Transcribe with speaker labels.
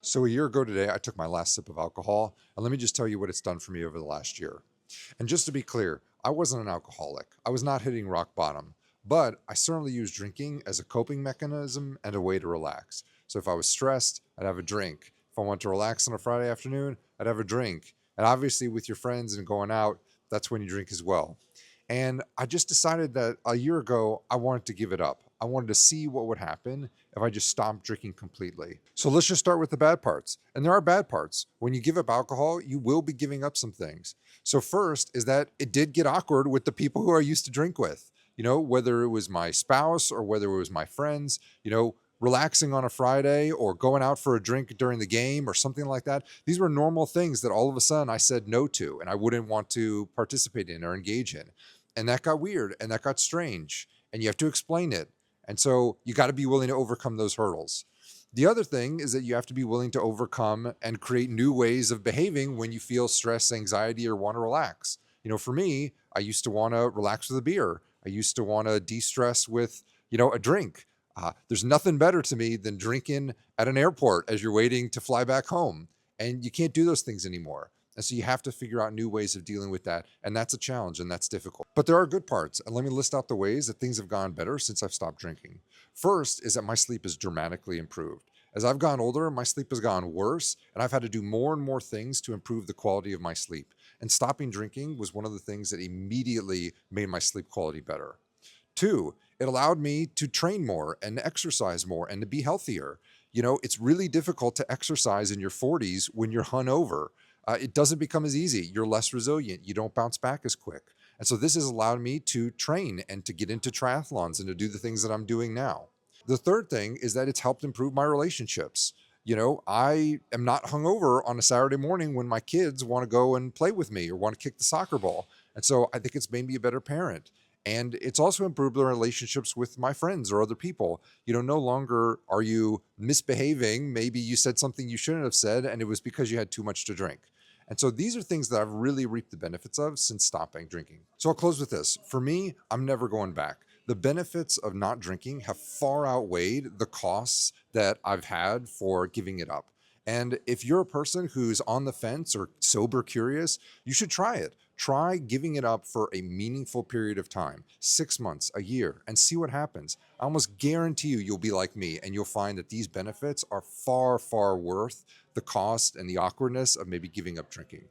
Speaker 1: So a year ago today, I took my last sip of alcohol, and let me just tell you what it's done for me over the last year. And just to be clear, I wasn't an alcoholic. I was not hitting rock bottom, but I certainly used drinking as a coping mechanism and a way to relax. So if I was stressed, I'd have a drink. If I wanted to relax on a Friday afternoon, I'd have a drink. And obviously, with your friends and going out, that's when you drink as well. And I just decided that a year ago, I wanted to give it up. I wanted to see what would happen if I just stopped drinking completely. So let's just start with the bad parts. And there are bad parts. When you give up alcohol, you will be giving up some things. So, first is that it did get awkward with the people who I used to drink with. Whether it was my spouse or whether it was my friends, relaxing on a Friday or going out for a drink during the game or something like that. These were normal things that all of a sudden I said no to and I wouldn't want to participate in or engage in. And that got weird and that got strange. And you have to explain it. And so you got to be willing to overcome those hurdles. The other thing is that you have to be willing to overcome and create new ways of behaving when you feel stress, anxiety, or want to relax. For me, I used to want to relax with a beer. I used to want to de stress with, a drink. There's nothing better to me than drinking at an airport as you're waiting to fly back home. And you can't do those things anymore. And so you have to figure out new ways of dealing with that. And that's a challenge and that's difficult. But there are good parts. And let me list out the ways that things have gone better since I've stopped drinking. First is that my sleep has dramatically improved. As I've gone older, my sleep has gone worse, and I've had to do more and more things to improve the quality of my sleep. And stopping drinking was one of the things that immediately made my sleep quality better. Two, it allowed me to train more and exercise more and to be healthier. It's really difficult to exercise in your 40s when you're hungover. It doesn't become as easy. You're less resilient. You don't bounce back as quick. And so this has allowed me to train and to get into triathlons and to do the things that I'm doing now. The third thing is that it's helped improve my relationships. I am not hungover on a Saturday morning when my kids want to go and play with me or want to kick the soccer ball. And so I think it's made me a better parent. And it's also improved the relationships with my friends or other people. No longer are you misbehaving. Maybe you said something you shouldn't have said, and it was because you had too much to drink. And so these are things that I've really reaped the benefits of since stopping drinking. So I'll close with this. For me, I'm never going back. The benefits of not drinking have far outweighed the costs that I've had for giving it up. And if you're a person who's on the fence or sober curious, you should try it. Try giving it up for a meaningful period of time, 6 months, a year, and see what happens. I almost guarantee you'll be like me and you'll find that these benefits are far, far worth the cost and the awkwardness of maybe giving up drinking.